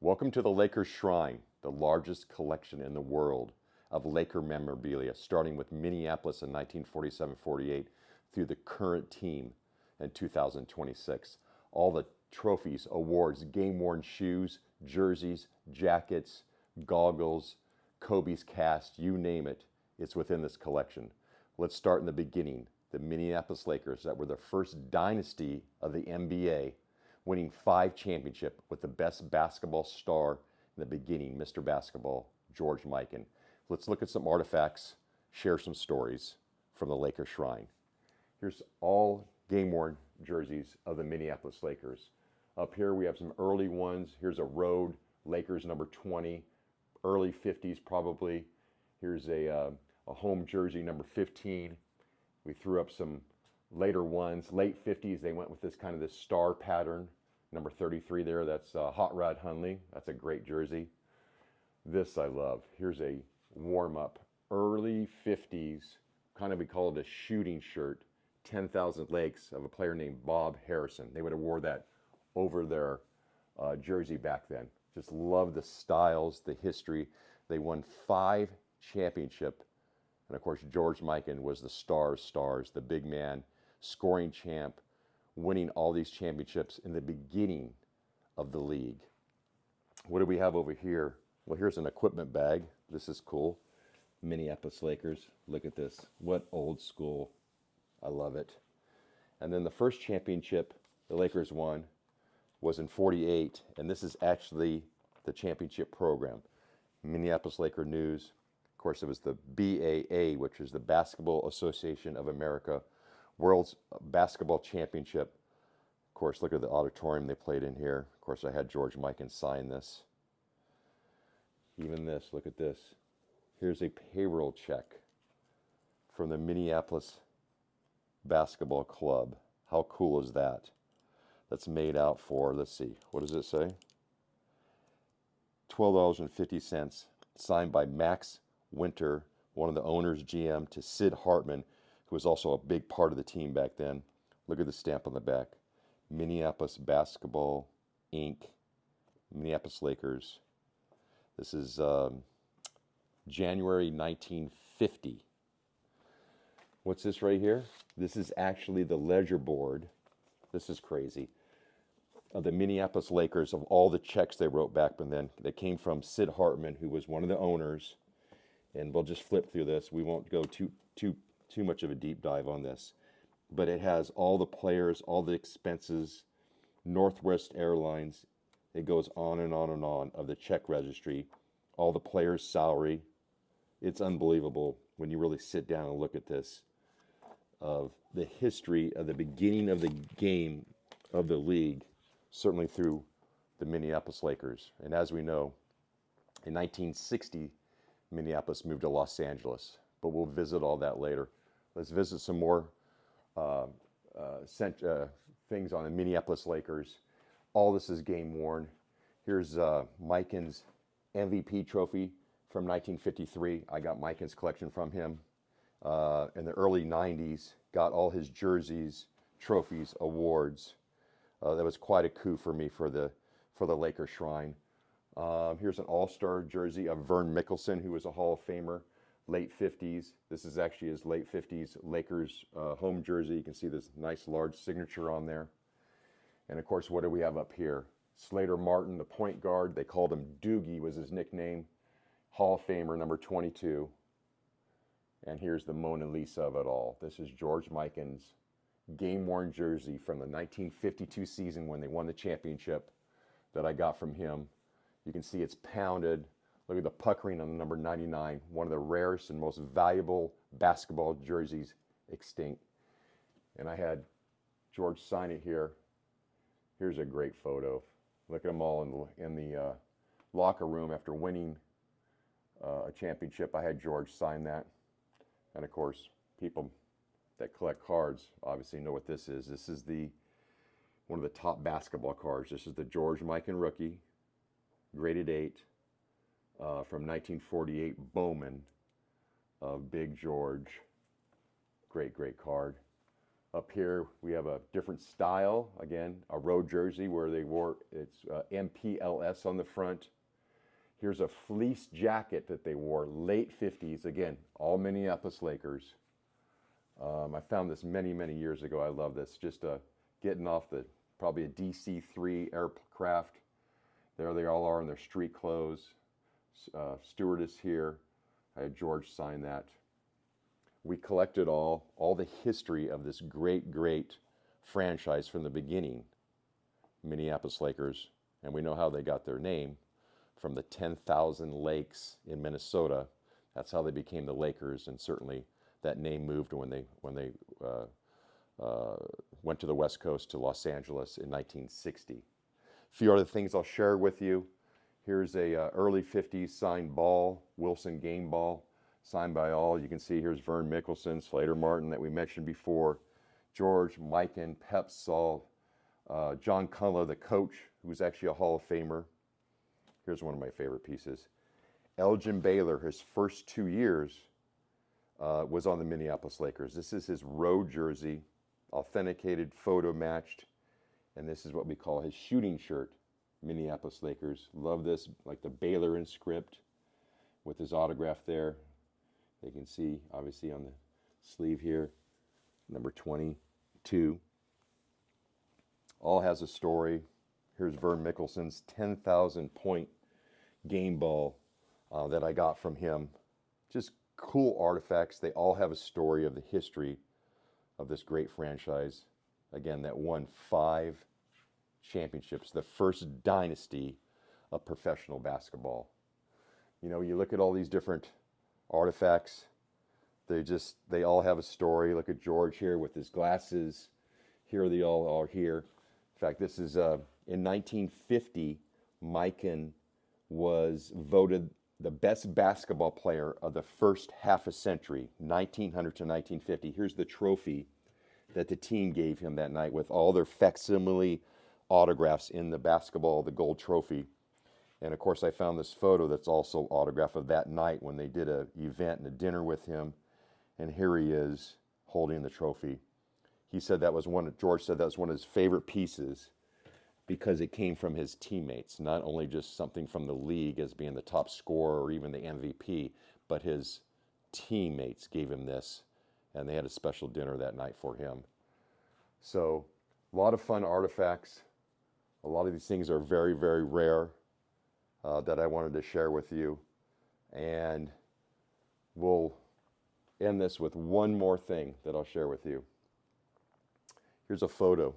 Welcome to the Lakers Shrine, the largest collection in the world of Laker memorabilia, starting with Minneapolis in 1947-48 through the current team in 2026. All the trophies, awards, game-worn shoes, jerseys, jackets, goggles, Kobe's cast, you name it, it's within this collection. Let's start in the beginning. The Minneapolis Lakers, that were the first dynasty of the NBA, winning 5 championships with the best basketball star in the beginning, Mr. Basketball, George Mikan. Let's look at some artifacts, share some stories from the Lakers Shrine. Here's all game-worn jerseys of the Minneapolis Lakers. Up here we have some early ones. Here's a road, Lakers number 20, early 50s probably. Here's a home jersey, number 15. We threw up some later ones, late 50s, they went with this star pattern. Number 33 there, that's Hot Rod Hundley. That's a great jersey. This I love. Here's a warm-up, early 50s, we call it a shooting shirt, 10,000 Lakes, of a player named Bob Harrison. They would have wore that over their jersey back then. Just love the styles, the history. They won 5 championships. And of course, George Mikan was the stars, the big man, scoring champ, winning all these championships in the beginning of the league. What do we have over here? Well, here's an equipment bag. This is cool. Minneapolis Lakers. Look at this. What old school. I love it. And then the first championship the Lakers won was in 48, and this is actually the championship program. Minneapolis Laker News. Of course, it was the BAA, which is the Basketball Association of America, World's Basketball Championship. Of course, look at the auditorium they played in here. Of course, I had George Mikan sign this. Even this, look at this. Here's a payroll check from the Minneapolis Basketball Club. How cool is that? That's made out for, let's see, what does it say? $12.50, signed by Max Winter, one of the owners, GM, to Sid Hartman, who was also a big part of the team back then. Look at the stamp on the back. Minneapolis Basketball, Inc., Minneapolis Lakers. This is January 1950. What's this right here? This is actually the ledger board. This is crazy. Of the Minneapolis Lakers, of all the checks they wrote back then, they came from Sid Hartman, who was one of the owners. And we'll just flip through this. We won't go too much of a deep dive on this. But it has all the players, all the expenses, Northwest Airlines. It goes on and on and on of the check registry, all the players' salary. It's unbelievable when you really sit down and look at this, of the history of the beginning of the game of the league, certainly through the Minneapolis Lakers. And as we know, in 1960, Minneapolis moved to Los Angeles, but we'll visit all that later. Let's visit some more things on the Minneapolis Lakers. All this is game worn. Here's Mikan's MVP trophy from 1953. I got Mikan's collection from him in the early 90s. Got all his jerseys, trophies, awards. That was quite a coup for me for the Lakers Shrine. Here's an all-star jersey of Vern Mickelson, who was a Hall of Famer, late 50s. This is actually his late 50s Lakers home jersey. You can see this nice large signature on there. And of course, what do we have up here? Slater Martin, the point guard. They called him Doogie, was his nickname. Hall of Famer, number 22. And here's the Mona Lisa of it all. This is George Mikan's game-worn jersey from the 1952 season when they won the championship that I got from him. You can see it's pounded. Look at the puckering on the number 99, one of the rarest and most valuable basketball jerseys extinct. And I had George sign it here. Here's a great photo. Look at them all in the locker room after winning a championship. I had George sign that. And of course, people that collect cards obviously know what this is. This is one of the top basketball cards. This is the George Mikan rookie, graded 8, from 1948 Bowman of Big George. Great, great card. Up here, we have a different style. Again, a road jersey where they wore, it's MPLS on the front. Here's a fleece jacket that they wore, late 50s. Again, all Minneapolis Lakers. I found this many, many years ago. I love this. Just getting off probably a DC-3 aircraft. There they all are in their street clothes. Stewardess here. I had George sign that. We collected all the history of this great, great franchise from the beginning, Minneapolis Lakers. And we know how they got their name from the 10,000 lakes in Minnesota. That's how they became the Lakers, and certainly that name moved when they went to the West Coast to Los Angeles in 1960. A few other things I'll share with you. Here's a early 50s signed ball, Wilson game ball, signed by all. You can see here's Vern Mickelson, Slater Martin that we mentioned before, George, Mikan, Pep Saul, John Kohler, the coach, who's actually a Hall of Famer. Here's one of my favorite pieces. Elgin Baylor, his first 2 years, was on the Minneapolis Lakers. This is his road jersey, authenticated, photo matched, and this is what we call his shooting shirt, Minneapolis Lakers. Love this, like the Baylor inscript with his autograph there. You can see, obviously, on the sleeve here, number 22. All has a story. Here's Vern Mickelson's 10,000 point game ball that I got from him. Just cool artifacts. They all have a story of the history of this great franchise. Again, that won 5 championships, the first dynasty of professional basketball. You know, you look at all these different artifacts, they all have a story. Look at George here with his glasses. Here they all are here. In fact, this is in 1950, Mikan was voted the best basketball player of the first half a century, 1900 to 1950. Here's the trophy that the team gave him that night with all their facsimile autographs in the basketball, the gold trophy. And of course, I found this photo that's also autograph of that night when they did an event and a dinner with him. And here he is holding the trophy. He said George said that was one of his favorite pieces because it came from his teammates, not only just something from the league as being the top scorer or even the MVP, but his teammates gave him this, and they had a special dinner that night for him. So a lot of fun artifacts. A lot of these things are very, very rare that I wanted to share with you. And we'll end this with one more thing that I'll share with you. Here's a photo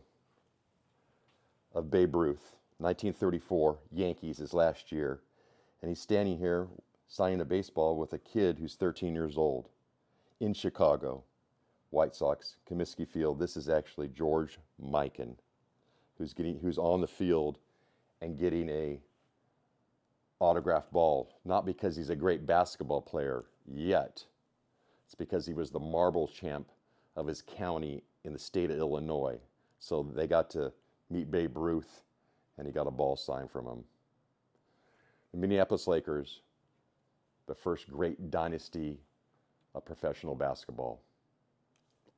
of Babe Ruth, 1934, Yankees, his last year. And he's standing here signing a baseball with a kid who's 13 years old in Chicago, White Sox, Comiskey Field. This is actually George Mikan, who's on the field and getting a autographed ball, not because he's a great basketball player yet. It's because he was the marbles champ of his county in the state of Illinois. So they got to meet Babe Ruth, and he got a ball signed from him. The Minneapolis Lakers, the first great dynasty of professional basketball,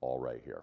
all right here.